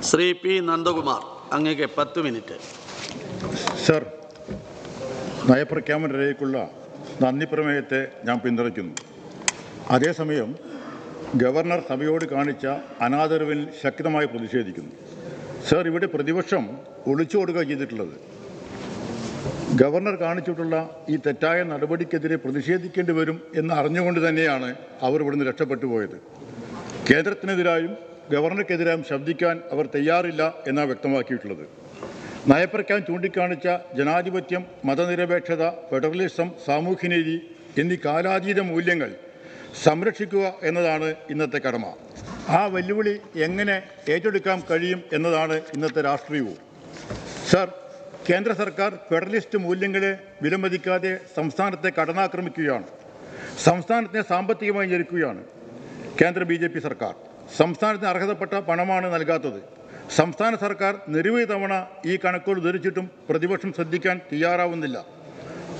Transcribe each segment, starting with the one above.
Shri P Nandakumar, അങ്ങേക്ക് 10 minute. Sir, നയപ്രഖ്യാപന രേഖയ്ക്കുള്ള നന്ദി പ്രമേയത്തെ ഞാൻ പിന്തുണയ്ക്കുന്നു. അതേസമയം ഗവർണർ സഭയോട് കാണിച്ച അനാദരവിൽ ശക്തമായി പ്രതിഷേധിക്കുന്നു. സർ, ഇവിടെ പ്രതിപക്ഷം ഒളിച്ചോടുക ചെയ്തിട്ടുള്ളത്. ഗവർണർ കാണിച്ചിട്ടുള്ള ഈ തെറ്റായ നടപടിക്കെതിരെ പ്രതിഷേധിക്കേണ്ടി വരും എന്ന് അറിഞ്ഞുകൊണ്ട് തന്നെയാണ് അവർ ഇവിടുന്ന് രക്ഷപ്പെട്ടു പോയത്. കേന്ദ്രത്തിനെതിരായും ഗവർണർക്കെതിരായും ശബ്ദിക്കാൻ അവർ തയ്യാറില്ല എന്നാണ് വ്യക്തമാക്കിയിട്ടുള്ളത്. നയപ്രഖ്യാപനം ചൂണ്ടിക്കാണിച്ച ജനാധിപത്യം, മതനിരപേക്ഷത, ഫെഡറലിസം, സാമൂഹ്യനീതി എന്നീ കാലാതീത മൂല്യങ്ങൾ സംരക്ഷിക്കുക എന്നതാണ് ഇന്നത്തെ കടമ. ആ വെല്ലുവിളി എങ്ങനെ ഏറ്റെടുക്കാൻ കഴിയും എന്നതാണ് ഇന്നത്തെ രാഷ്ട്രീയവും. സർ, കേന്ദ്ര സർക്കാർ ഫെഡറലിസ്റ്റ് മൂല്യങ്ങളെ വിലമതിക്കാതെ സംസ്ഥാനത്തെ കടന്നാക്രമിക്കുകയാണ്. സംസ്ഥാനത്തെ സാമ്പത്തികമായി ഞെരുക്കുകയാണ് കേന്ദ്ര BJP സർക്കാർ. സംസ്ഥാനത്തിന് അർഹതപ്പെട്ട പണമാണ് നൽകാത്തത്. സംസ്ഥാന സർക്കാർ നിരവധി തവണ ഈ കണക്കുകൾ ധരിച്ചിട്ടും പ്രതിപക്ഷം ശ്രദ്ധിക്കാൻ തയ്യാറാവുന്നില്ല.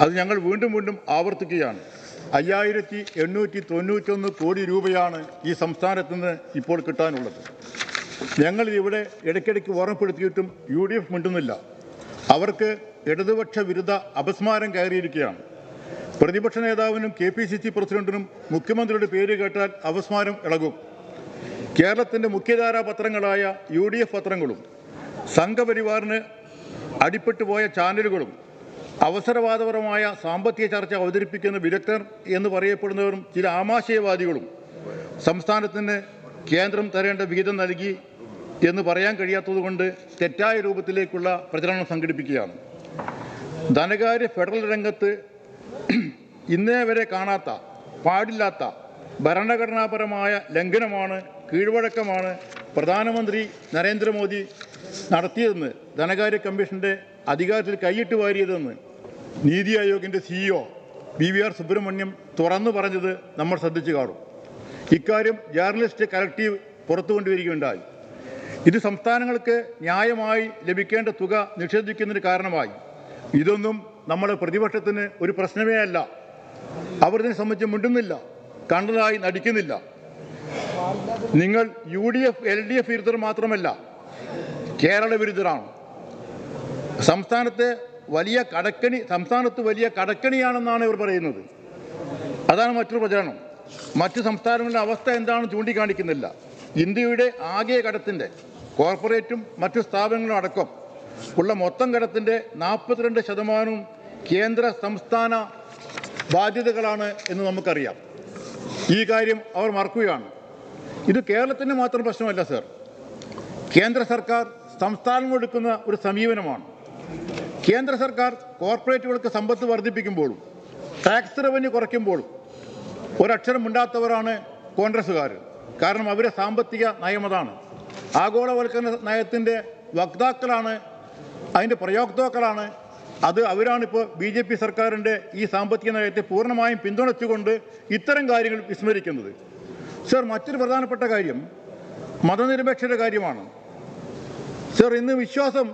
അത് ഞങ്ങൾ വീണ്ടും വീണ്ടും ആവർത്തിക്കുകയാണ്. 5891 കോടി രൂപയാണ് ഈ സംസ്ഥാനത്ത് നിന്ന് ഇപ്പോൾ കിട്ടാനുള്ളത്. ഞങ്ങൾ ഇവിടെ ഇടയ്ക്കിടയ്ക്ക് ഓർമ്മപ്പെടുത്തിയിട്ടും UDF മിണ്ടുന്നില്ല. അവർക്ക് ഇടതുപക്ഷ വിരുദ്ധ അപസ്മാരം കയറിയിരിക്കുകയാണ്. പ്രതിപക്ഷ നേതാവിനും KPCC പ്രസിഡന്റിനും മുഖ്യമന്ത്രിയുടെ പേര് കേട്ടാൽ അപസ്മാരം ഇളകും. കേരളത്തിൻ്റെ മുഖ്യധാരാ പത്രങ്ങളായ UDF പത്രങ്ങളും സംഘപരിവാറിന് അടിപ്പെട്ടുപോയ ചാനലുകളും അവസരവാദപരമായ സാമ്പത്തിക ചർച്ച അവതരിപ്പിക്കുന്ന വിദഗ്ധർ എന്ന് പറയപ്പെടുന്നവരും ചില ആമാശയവാദികളും സംസ്ഥാനത്തിന് കേന്ദ്രം തരേണ്ട വിഹിതം നൽകി എന്ന് പറയാൻ കഴിയാത്തതുകൊണ്ട് തെറ്റായ രൂപത്തിലേക്കുള്ള പ്രചരണം സംഘടിപ്പിക്കുകയാണ്. ധനകാര്യ ഫെഡറൽ രംഗത്ത് ഇന്നേ വരെ കാണാത്ത, പാടില്ലാത്ത ഭരണഘടനാപരമായ ലംഘനമാണ്, കീഴ്വഴക്കമാണ് പ്രധാനമന്ത്രി നരേന്ദ്രമോദി നടത്തിയതെന്ന്, ധനകാര്യ കമ്മീഷൻ്റെ അധികാരത്തിൽ കൈയിട്ട് വാരിയതെന്ന് നീതി ആയോഗിൻ്റെ CEO BVR സുബ്രഹ്മണ്യം തുറന്നു പറഞ്ഞത് നമ്മൾ ശ്രദ്ധിച്ചു കാണും. ഇക്കാര്യം ജേർണലിസ്റ്റ് കളക്റ്റീവ് പുറത്തു കൊണ്ടുവരികയുണ്ടായി. ഇത് സംസ്ഥാനങ്ങൾക്ക് ന്യായമായി ലഭിക്കേണ്ട തുക നിഷേധിക്കുന്നതിന് കാരണമായി. ഇതൊന്നും നമ്മുടെ പ്രതിപക്ഷത്തിന് ഒരു പ്രശ്നമേ അല്ല. അവർ ഇതിനെ സംബന്ധിച്ച് മിണ്ടുന്നില്ല, കണ്ടതായി നടിക്കുന്നില്ല. നിങ്ങൾ UDF LDF വിരുദ്ധർ മാത്രമല്ല, കേരള വിരുദ്ധരാണ്. സംസ്ഥാനത്ത് വലിയ കടക്കണിയാണെന്നാണ് ഇവർ പറയുന്നത്. അതാണ് മറ്റൊരു പ്രചരണം. മറ്റ് സംസ്ഥാനങ്ങളുടെ അവസ്ഥ എന്താണെന്ന് ചൂണ്ടിക്കാണിക്കുന്നില്ല. ഇന്ത്യയുടെ ആകെ കടത്തിൻ്റെ, കോർപ്പറേറ്റും മറ്റു സ്ഥാപനങ്ങളും അടക്കം ഉള്ള മൊത്തം കടത്തിൻ്റെ 42% കേന്ദ്ര സംസ്ഥാന ബാധ്യതകളാണ് എന്ന് നമുക്കറിയാം. ഈ കാര്യം അവർ മറക്കുകയാണ്. ഇത് കേരളത്തിന് മാത്രം പ്രശ്നമല്ല സർ. കേന്ദ്ര സർക്കാർ സംസ്ഥാനങ്ങൾ എടുക്കുന്ന ഒരു സമീപനമാണ്. കേന്ദ്ര സർക്കാർ കോർപ്പറേറ്റുകൾക്ക് സമ്പത്ത് വർദ്ധിപ്പിക്കുമ്പോഴും ടാക്സ് റവന്യൂ കുറയ്ക്കുമ്പോഴും ഒരക്ഷരം മിണ്ടാത്തവരാണ് കോൺഗ്രസ്സുകാർ. കാരണം അവരെ സാമ്പത്തിക നയമതാണ്. ആഗോളവൽക്കരണ നയത്തിൻ്റെ വക്താക്കളാണ്, അതിൻ്റെ പ്രയോക്താക്കളാണ്. അവരാണിപ്പോൾ BJP സർക്കാരിൻ്റെ ഈ സാമ്പത്തിക നയത്തെ പൂർണ്ണമായും പിന്തുണച്ചുകൊണ്ട് ഇത്തരം കാര്യങ്ങൾ വിസ്മരിക്കുന്നത്. സർ, മറ്റൊരു പ്രധാനപ്പെട്ട കാര്യം മതനിരപേക്ഷയുടെ കാര്യമാണ്. സർ, ഇന്ന് വിശ്വാസം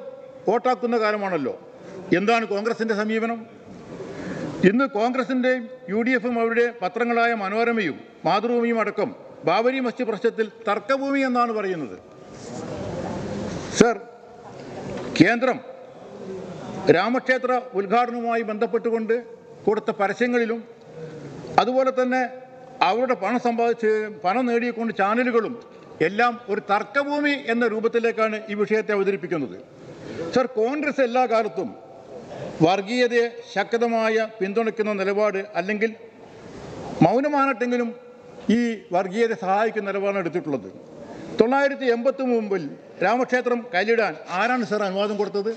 വോട്ടാക്കുന്ന കാലമാണല്ലോ. എന്താണ് കോൺഗ്രസിൻ്റെ സമീപനം? ഇന്ന് കോൺഗ്രസിൻ്റെയും UDFും അവരുടെ പത്രങ്ങളായ മനോരമയും മാതൃഭൂമിയും അടക്കം ബാബരി മസ്ജിദ് പ്രശ്നത്തിൽ തർക്കഭൂമി എന്നാണ് പറയുന്നത്. സർ, കേന്ദ്രം രാമക്ഷേത്ര ഉദ്ഘാടനവുമായി ബന്ധപ്പെട്ടുകൊണ്ട് കൊടുത്ത പരസ്യങ്ങളിലും അതുപോലെ തന്നെ അവരുടെ പണം നേടിക്കൊണ്ട് ചാനലുകളും എല്ലാം ഒരു തർക്കഭൂമി എന്ന രൂപത്തിലേക്കാണ് ഈ വിഷയത്തെ അവതരിപ്പിക്കുന്നത്. സർ, കോൺഗ്രസ് എല്ലാ കാലത്തും വർഗീയതയെ ശക്തമായ പിന്തുണയ്ക്കുന്ന നിലപാട്, അല്ലെങ്കിൽ മൗനമാനട്ടെങ്കിലും ഈ വർഗീയതയെ സഹായിക്കുന്ന നിലപാടാണ് എടുത്തിട്ടുള്ളത്. 983 രാമക്ഷേത്രം കല്ലിടാൻ ആരാണ് സർ അനുവാദം കൊടുത്തത്?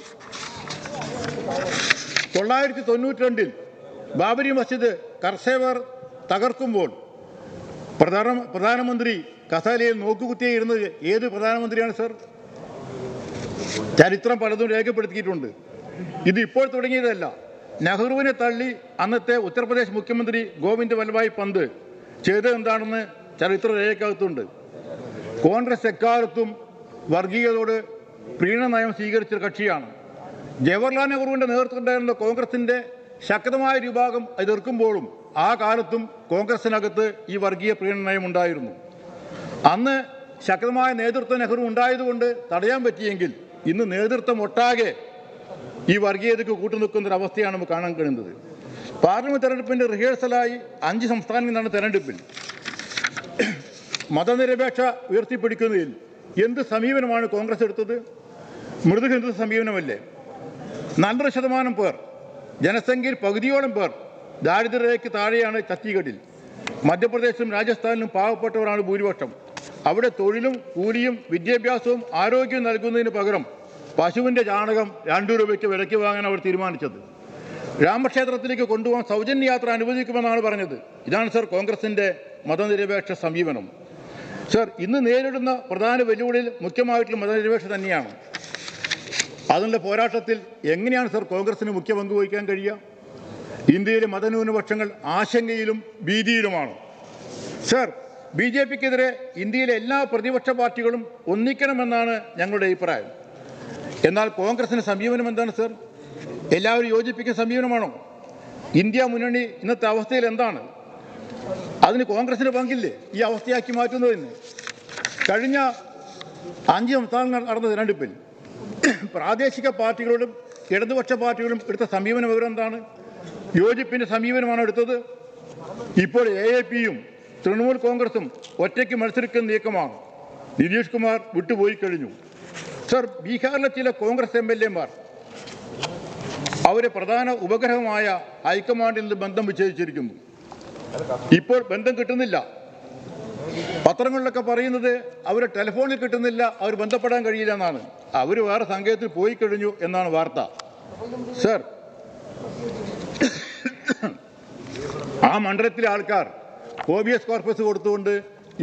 992 ബാബരി മസ്ജിദ് കർഷകർ തകർക്കുമ്പോൾ പ്രധാനമന്ത്രി കസാലയിൽ നോക്കുകുത്തിയിരുന്നത് ഏത് പ്രധാനമന്ത്രിയാണ് സർ? ചരിത്രം പലതും രേഖപ്പെടുത്തിയിട്ടുണ്ട്. ഇത് ഇപ്പോൾ തുടങ്ങിയതല്ല. നെഹ്റുവിനെ തള്ളി അന്നത്തെ ഉത്തർപ്രദേശ് മുഖ്യമന്ത്രി ഗോവിന്ദ് വല്ലഭായ് പന്ത് ചെയ്തത് എന്താണെന്ന് ചരിത്ര രേഖക്കകത്തുണ്ട്. കോൺഗ്രസ് എക്കാലത്തും വർഗീയതയോട് പ്രീണന നയം സ്വീകരിച്ച കക്ഷിയാണ്. ജവഹർലാൽ നെഹ്റുവിൻ്റെ നേതൃത്വത്തിലുണ്ടായിരുന്ന കോൺഗ്രസിൻ്റെ ശക്തമായ ഒരു വിഭാഗം എതിർക്കുമ്പോഴും ആ കാലത്തും കോൺഗ്രസിനകത്ത് ഈ വർഗീയ പ്രീണന നയം ഉണ്ടായിരുന്നു. അന്ന് ശക്തമായ നേതൃത്വം നെഹ്റു ഉണ്ടായതുകൊണ്ട് തടയാൻ പറ്റിയെങ്കിൽ ഇന്ന് നേതൃത്വം ഒട്ടാകെ ഈ വർഗീയതയ്ക്ക് കൂട്ടുനിൽക്കുന്നൊരവസ്ഥയാണ് നമുക്ക് കാണാൻ കഴിയുന്നത്. പാർലമെന്റ് തെരഞ്ഞെടുപ്പിൻ്റെ റിഹേഴ്സലായി 5 സംസ്ഥാനങ്ങളിൽ നിന്നാണ് തെരഞ്ഞെടുപ്പിൽ. മതനിരപേക്ഷ ഉയർത്തിപ്പിടിക്കുന്നതിൽ എന്ത് സമീപനമാണ് കോൺഗ്രസ് എടുത്തത്? മൃദുഹിന്ദു സമീപനമല്ലേ? 40% പേർ, ജനസംഖ്യയിൽ പകുതിയോളം പേർ ദാരിദ്ര്യരേഖയ്ക്ക് താഴെയാണ് ഛത്തീസ്ഗഡിൽ. മധ്യപ്രദേശിലും രാജസ്ഥാനിലും പാവപ്പെട്ടവരാണ് ഭൂരിപക്ഷം. അവിടെ തൊഴിലും കൂലിയും വിദ്യാഭ്യാസവും ആരോഗ്യവും നൽകുന്നതിന് പകരം പശുവിൻ്റെ ചാണകം 2 രൂപയ്ക്ക് വിലയ്ക്ക് വാങ്ങാൻ അവർ തീരുമാനിച്ചത്. രാമക്ഷേത്രത്തിലേക്ക് കൊണ്ടുപോകാൻ സൗജന്യ യാത്ര അനുവദിക്കുമെന്നാണ് പറഞ്ഞത്. ഇതാണ് സർ കോൺഗ്രസിൻ്റെ മതനിരപേക്ഷ സമീപനം. സർ, ഇന്ന് നേരിടുന്ന പ്രധാന വെല്ലുവിളിയിൽ മുഖ്യമായിട്ടുള്ള മതനിരപേക്ഷ തന്നെയാണ്. അതിനുള്ള പോരാട്ടത്തിൽ എങ്ങനെയാണ് സർ കോൺഗ്രസിന് മുഖ്യ പങ്ക് വഹിക്കാൻ കഴിയുക? ഇന്ത്യയിലെ മതന്യൂനപക്ഷങ്ങൾ ആശങ്കയിലും ഭീതിയിലുമാണ്. സർ, BJPക്കെതിരെ ഇന്ത്യയിലെ എല്ലാ പ്രതിപക്ഷ പാർട്ടികളും ഒന്നിക്കണമെന്നാണ് ഞങ്ങളുടെ അഭിപ്രായം. എന്നാൽ കോൺഗ്രസിന് സമീപനം എന്താണ് സർ? എല്ലാവരും യോജിപ്പിക്കുന്ന സമീപനമാണോ? ഇന്ത്യ മുന്നണി ഇന്നത്തെ അവസ്ഥയിൽ എന്താണ്? അതിന് കോൺഗ്രസിന് പങ്കില്ലേ ഈ അവസ്ഥയാക്കി മാറ്റുന്നതിന്? കഴിഞ്ഞ 5 സംസ്ഥാനങ്ങൾ നടന്ന തെരഞ്ഞെടുപ്പിൽ പ്രാദേശിക പാർട്ടികളോടും ഇടതുപക്ഷ പാർട്ടികളും എടുത്ത സമീപനം ഇവരെന്താണ്? യോജിപ്പിൻ്റെ സമീപനമാണ് എടുത്തത്. ഇപ്പോൾ AAPയും തൃണമൂൽ കോൺഗ്രസും ഒറ്റയ്ക്ക് മത്സരിക്കുന്ന നീക്കമാണ്. നിതീഷ് കുമാർ വിട്ടുപോയി കഴിഞ്ഞു. സർ, ബീഹാറിലെ ചില കോൺഗ്രസ് MLAമാർ അവരെ പ്രധാന ഉപഗ്രഹമായ ഹൈക്കമാൻഡിൽ നിന്ന് ബന്ധം വിച്ഛേദിച്ചിരിക്കുന്നു. ഇപ്പോൾ ബന്ധം കിട്ടുന്നില്ല. പത്രങ്ങളിലൊക്കെ പറയുന്നത് അവർ ടെലിഫോണിൽ കിട്ടുന്നില്ല, അവർ ബന്ധപ്പെടാൻ കഴിയില്ല എന്നാണ്. അവർ വേറെ സങ്കേതത്തിൽ പോയി കഴിഞ്ഞു എന്നാണ് വാർത്ത. സർ, ആ മണ്ഡലത്തിലെ ആൾക്കാർ ഹോബിയസ് കോർപ്പസ് കൊടുത്തുകൊണ്ട്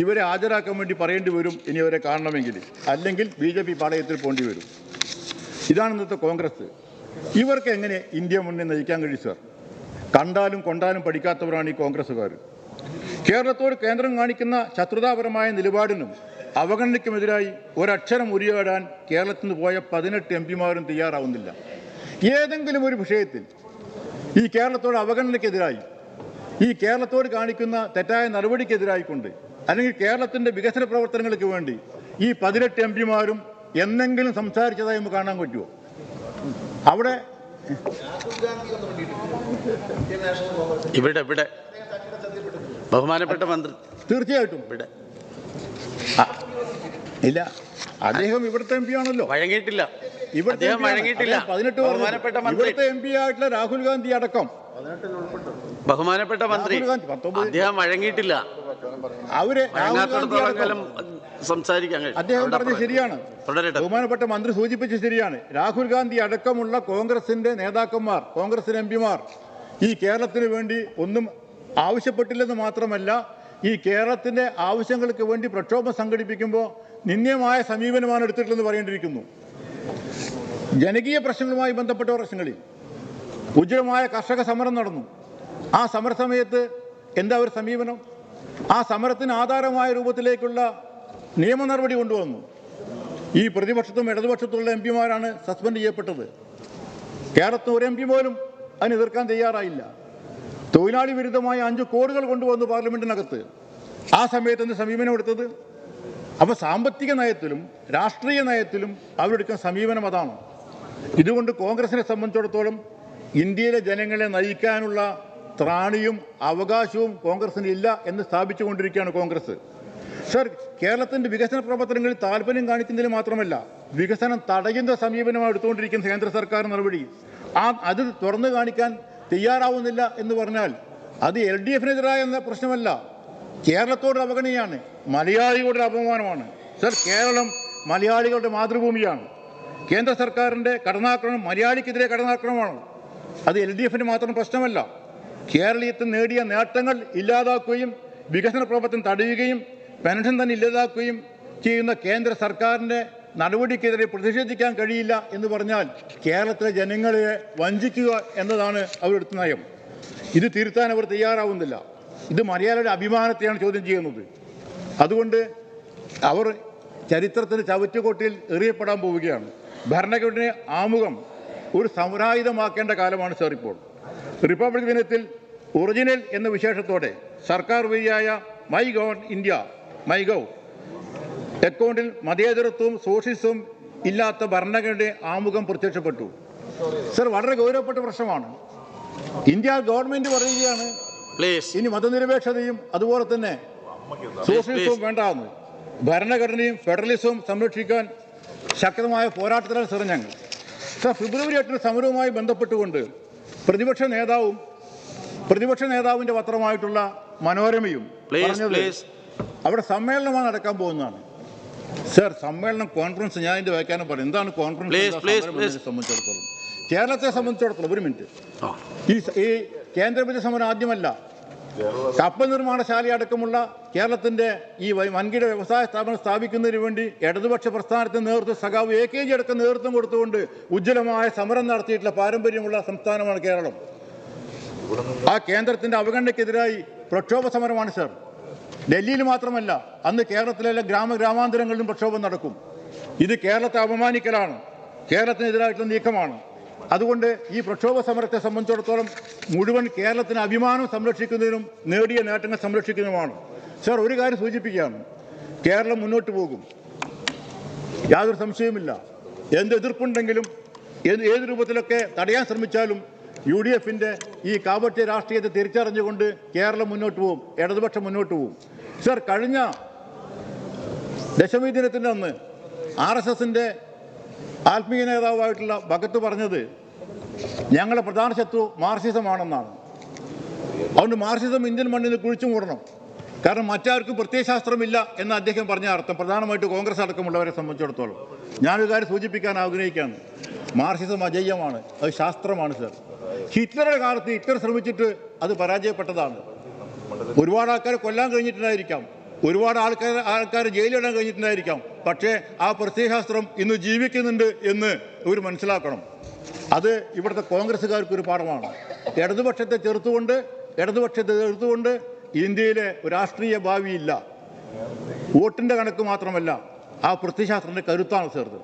ഇവരെ ഹാജരാക്കാൻ വേണ്ടി പറയേണ്ടി വരും ഇനി അവരെ കാണണമെങ്കിൽ. അല്ലെങ്കിൽ BJP പാളയത്തിൽ പോകേണ്ടി വരും. ഇതാണ് ഇന്നത്തെ കോൺഗ്രസ്. ഇവർക്ക് എങ്ങനെ ഇന്ത്യ മുന്നേ നയിക്കാൻ കഴിയും സർ? കണ്ടാലും കൊണ്ടാലും പഠിക്കാത്തവരാണ് ഈ കോൺഗ്രസ്സുകാർ. കേരളത്തോട് കേന്ദ്രം കാണിക്കുന്ന ശത്രുതാപരമായ നിലപാടിനും അവഗണനയ്ക്കുമെതിരായി ഒരക്ഷരം ഉരിയാടാൻ കേരളത്തിൽ നിന്ന് പോയ 18 MPമാരും തയ്യാറാവുന്നില്ല. ഏതെങ്കിലും ഒരു വിഷയത്തിൽ ഈ കേരളത്തോട് അവഗണനയ്ക്കെതിരായി, ഈ കേരളത്തോട് കാണിക്കുന്ന തെറ്റായ നടപടിക്കെതിരായിക്കൊണ്ട്, അല്ലെങ്കിൽ കേരളത്തിൻ്റെ വികസന പ്രവർത്തനങ്ങൾക്ക് വേണ്ടി ഈ 18 MPമാരും എന്നെങ്കിലും സംസാരിച്ചതായി നമുക്ക് കാണാൻ പറ്റുമോ? അവിടെ ഇവിടെ ബഹുമാനപ്പെട്ട മന്ത്രി തീർച്ചയായിട്ടും ഇല്ല. അദ്ദേഹം ഇവിടുത്തെ MP ആണല്ലോ. വഴങ്ങിയിട്ടില്ല. ഇവിടുത്തെ 18 MP ആയിട്ടുള്ള രാഹുൽ ഗാന്ധി അടക്കം. ബഹുമാനപ്പെട്ട മന്ത്രി, അദ്ദേഹം വഴങ്ങിയിട്ടില്ല. അദ്ദേഹം പറഞ്ഞത് ശരിയാണ്. ബഹുമാനപ്പെട്ട മന്ത്രി സൂചിപ്പിച്ചത് ശരിയാണ്. രാഹുൽ ഗാന്ധി അടക്കമുള്ള കോൺഗ്രസിന്റെ നേതാക്കന്മാർ, കോൺഗ്രസിന്റെ MPമാർ ഈ കേരളത്തിന് വേണ്ടി ഒന്നും ആവശ്യപ്പെട്ടില്ലെന്ന് മാത്രമല്ല, ഈ കേരളത്തിന്റെ ആവശ്യങ്ങൾക്ക് വേണ്ടി പ്രക്ഷോഭം സംഘടിപ്പിക്കുമ്പോൾ നിന്ദ്യമായ സമീപനമാണ് എടുത്തിട്ടുള്ളതെന്ന് പറയേണ്ടിയിരിക്കുന്നു. ജനകീയ പ്രശ്നങ്ങളുമായി ബന്ധപ്പെട്ട പ്രശ്നങ്ങളിൽ ഉജ്ജ്വലമായ കർഷക സമരം നടന്നു. ആ സമരസമയത്ത് എന്താ ഒരു സമീപനം? ആ സമരത്തിന് ആധാരമായ രൂപത്തിലേക്കുള്ള നിയമ നടപടി കൊണ്ടുവന്നു. ഈ പ്രതിപക്ഷത്തും ഇടതുപക്ഷത്തുള്ള MPമാരാണ് സസ്പെൻഡ് ചെയ്യപ്പെട്ടത്. കേരളത്തിൽ ഒരു MP പോലും അതിന് എതിർക്കാൻ തയ്യാറായില്ല. തൊഴിലാളി വിരുദ്ധമായ 5 കോഡുകൾ കൊണ്ടുവന്നു പാർലമെന്റിനകത്ത്. ആ സമയത്ത് എന്ത് സമീപനം എടുത്തത്? അപ്പോൾ സാമ്പത്തിക നയത്തിലും രാഷ്ട്രീയ നയത്തിലും അവരെടുക്കുന്ന സമീപനം അതാണ്. ഇതുകൊണ്ട് കോൺഗ്രസിനെ സംബന്ധിച്ചിടത്തോളം ഇന്ത്യയിലെ ജനങ്ങളെ നയിക്കാനുള്ള ത്രാണിയും അവകാശവും കോൺഗ്രസിന് ഇല്ല എന്ന് സ്ഥാപിച്ചുകൊണ്ടിരിക്കുകയാണ് കോൺഗ്രസ്. സർ, കേരളത്തിൻ്റെ വികസന പ്രവർത്തനങ്ങളിൽ താല്പര്യം കാണിക്കുന്നതിന് മാത്രമല്ല, വികസനം തടയുന്ന സമീപനമാണ് എടുത്തുകൊണ്ടിരിക്കുന്ന കേന്ദ്ര സർക്കാർ നടപടി. അത് തുറന്നു കാണിക്കാൻ തയ്യാറാവുന്നില്ല എന്ന് പറഞ്ഞാൽ അത് LDFനെതിരായ എന്ന പ്രശ്നമല്ല, കേരളത്തോട് അവഗണനയാണ്, മലയാളികളുടെ അപമാനമാണ്. സർ, കേരളം മലയാളികളുടെ മാതൃഭൂമിയാണ്. കേന്ദ്ര സർക്കാരിൻ്റെ കടന്നാക്രമണം മലയാളിക്കെതിരെ കടന്നാക്രമണമാണ്. അത് LDFന് മാത്രം പ്രശ്നമല്ല. കേരളീയത്തിൽ നേടിയ നേട്ടങ്ങൾ ഇല്ലാതാക്കുകയും വികസന പ്രവർത്തനം തടയുകയും പെൻഷൻ തന്നെ ഇല്ലാതാക്കുകയും ചെയ്യുന്ന കേന്ദ്ര സർക്കാരിൻ്റെ നടപടിക്കെതിരെ പ്രതിഷേധിക്കാൻ കഴിയില്ല എന്ന് പറഞ്ഞാൽ കേരളത്തിലെ ജനങ്ങളെ വഞ്ചിക്കുക എന്നതാണ് അവരെടുത്ത നയം. ഇത് തിരുത്താൻ അവർ തയ്യാറാവുന്നില്ല. ഇത് മലയാളിയുടെ അഭിമാനത്തെയാണ് ചോദ്യം ചെയ്യുന്നത്. അതുകൊണ്ട് അവർ ചരിത്രത്തിൻ്റെ ചവറ്റുകൊട്ടിൽ എറിയപ്പെടാൻ പോവുകയാണ്. ഭരണഘടന ആമുഖം ഒരു സമരായുധമാക്കേണ്ട കാലമാണ് സാർ ഇപ്പോൾ. റിപ്പബ്ലിക് ദിനത്തിൽ ഒറിജിനൽ എന്ന വിശേഷത്തോടെ സർക്കാർ വഴിയായ മൈ ഗവ് അക്കൗണ്ടിൽ മതേതരത്വവും സോഷ്യലിസവും ഇല്ലാത്ത ഭരണഘടനയുടെ ആമുഖം പ്രത്യക്ഷപ്പെട്ടു. സർ, വളരെ ഗൗരവപ്പെട്ട പ്രശ്നമാണ്. ഇന്ത്യ ഗവൺമെന്റ് പറയുകയാണ് ഇനി മതനിരപേക്ഷതയും അതുപോലെ തന്നെ സോഷ്യലിസവും വേണ്ടാന്ന്. ഭരണഘടനയും ഫെഡറലിസവും സംരക്ഷിക്കാൻ ശക്തമായ പോരാട്ടത്തിലാണ് സർ ഞങ്ങൾ. സർ, ഫെബ്രുവരി 8 സമരവുമായി ബന്ധപ്പെട്ടുകൊണ്ട് പ്രതിപക്ഷ നേതാവിന്റെ പത്രമായിട്ടുള്ള മനോരമയും പറഞ്ഞത് അവിടെ സമ്മേളനമാണ് നടക്കാൻ പോകുന്നതാണ്. സർ, സമ്മേളനം കോൺഫറൻസ് ഞാൻ ഇതിന്റെ വ്യാഖ്യാനം പറയും. എന്താണ് കോൺഫറൻസ് സംബന്ധിച്ചിടത്തോളം? കേരളത്തെ സംബന്ധിച്ചിടത്തോളം ഒരു മിനിറ്റ്, ഈ കേന്ദ്ര ബജറ്റ് സമരം ആദ്യമല്ല. കപ്പൽ നിർമ്മാണശാല അടക്കമുള്ള കേരളത്തിന്റെ ഈ വൻകിട വ്യവസായ സ്ഥാപനം സ്ഥാപിക്കുന്നതിന് വേണ്ടി ഇടതുപക്ഷ പ്രസ്ഥാനത്തിന് നേതൃത്വം സഖാവ് AKG അടക്കം നേതൃത്വം കൊടുത്തുകൊണ്ട് ഉജ്ജ്വലമായ സമരം നടത്തിയിട്ടുള്ള പാരമ്പര്യമുള്ള സംസ്ഥാനമാണ് കേരളം. ആ കേന്ദ്രത്തിന്റെ അവഗണനയ്ക്കെതിരായി പ്രക്ഷോഭ സമരമാണ് സർ. ഡൽഹിയിൽ മാത്രമല്ല, അന്ന് കേരളത്തിലെ ഗ്രാമാന്തരങ്ങളിലും പ്രക്ഷോഭം നടക്കും. ഇത് കേരളത്തെ അപമാനിക്കലാണ്, കേരളത്തിനെതിരായിട്ടുള്ള നീക്കമാണ്. അതുകൊണ്ട് ഈ പ്രക്ഷോഭ സമരത്തെ സംബന്ധിച്ചിടത്തോളം മുഴുവൻ കേരളത്തിന് അഭിമാനം സംരക്ഷിക്കുന്നതിനും നേടിയ നേട്ടങ്ങൾ സംരക്ഷിക്കുന്നതുമാണ്. സർ, ഒരു കാര്യം സൂചിപ്പിക്കുകയാണ്, കേരളം മുന്നോട്ട് പോകും, യാതൊരു സംശയവുമില്ല. എന്ത് എതിർപ്പുണ്ടെങ്കിലും ഏത് രൂപത്തിലൊക്കെ തടയാൻ ശ്രമിച്ചാലും UDFന്റെ ഈ കാപട്യ രാഷ്ട്രീയത്തെ തിരിച്ചറിഞ്ഞുകൊണ്ട് കേരളം മുന്നോട്ട് പോകും, ഇടതുപക്ഷം മുന്നോട്ട് പോകും. സർ, കഴിഞ്ഞ ദശമി ദിനത്തിൻ്റെ അന്ന് RSSന്റെ ആത്മീയ നേതാവായിട്ടുള്ള ഭഗത്ത് പറഞ്ഞത് ഞങ്ങളുടെ പ്രധാന ശത്രു മാർക്സിസമാണെന്നാണ്. അതുകൊണ്ട് മാർക്സിസം ഇന്ത്യൻ മണ്ണിൽ കുഴിച്ചു മൂടണം, കാരണം മറ്റാർക്കും പ്രത്യയശാസ്ത്രമില്ല എന്ന് അദ്ദേഹം പറഞ്ഞ അർത്ഥം പ്രധാനമായിട്ട് കോൺഗ്രസ് അടക്കമുള്ളവരെ സംബന്ധിച്ചിടത്തോളം. ഞാനൊരു കാര്യം സൂചിപ്പിക്കാൻ ആഗ്രഹിക്കുകയാണ്, മാർക്സിസം അജയ്യമാണ്, അത് ശാസ്ത്രമാണ് സർ. ഹിറ്റ്ലറുടെ കാലത്ത് ഹിറ്റ്ലർ ശ്രമിച്ചിട്ട് അത് പരാജയപ്പെട്ടതാണ്. ഒരുപാട് ആൾക്കാരെ കൊല്ലാൻ കഴിഞ്ഞിട്ടുണ്ടായിരിക്കാം, ഒരുപാട് ആൾക്കാർ ജയിലിടാൻ കഴിഞ്ഞിട്ടുണ്ടായിരിക്കാം, പക്ഷേ ആ പ്രത്യയശാസ്ത്രം ഇന്ന് ജീവിക്കുന്നുണ്ട് എന്ന് ഇവർ മനസ്സിലാക്കണം. അത് ഇവിടുത്തെ കോൺഗ്രസ്സുകാർക്കൊരു പാഠമാണ്. ഇടതുപക്ഷത്തെ ചെറുത്തുകൊണ്ട് ഇന്ത്യയിലെ രാഷ്ട്രീയ ഭാവിയില്ല. വോട്ടിൻ്റെ കണക്ക് മാത്രമല്ല, ആ പ്രത്യയശാസ്ത്രത്തിൻ്റെ കരുത്താണ് ചേർത്ത്.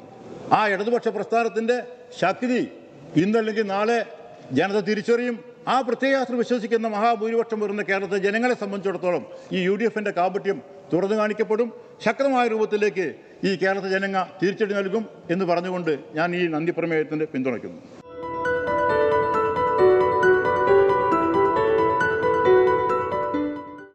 ആ ഇടതുപക്ഷ പ്രസ്ഥാനത്തിൻ്റെ ശക്തി ഇന്നല്ലെങ്കിൽ നാളെ ജനത തിരിച്ചറിയും. ആ പ്രത്യയശാസ്ത്രം വിശ്വസിക്കുന്ന മഹാഭൂരിപക്ഷം വരുന്ന കേരളത്തിലെ ജനങ്ങളെ സംബന്ധിച്ചിടത്തോളം ഈ UDFന്റെ കാപട്യം തുറന്നു കാണിക്കപ്പെടും. ശക്തമായ രൂപത്തിലേക്ക് ഈ കേരളത്തിലെ ജനങ്ങൾ തിരിച്ചടി നൽകും എന്ന് പറഞ്ഞുകൊണ്ട് ഞാൻ ഈ നന്ദി പ്രമേയത്തിന് പിന്തുണയ്ക്കുന്നു.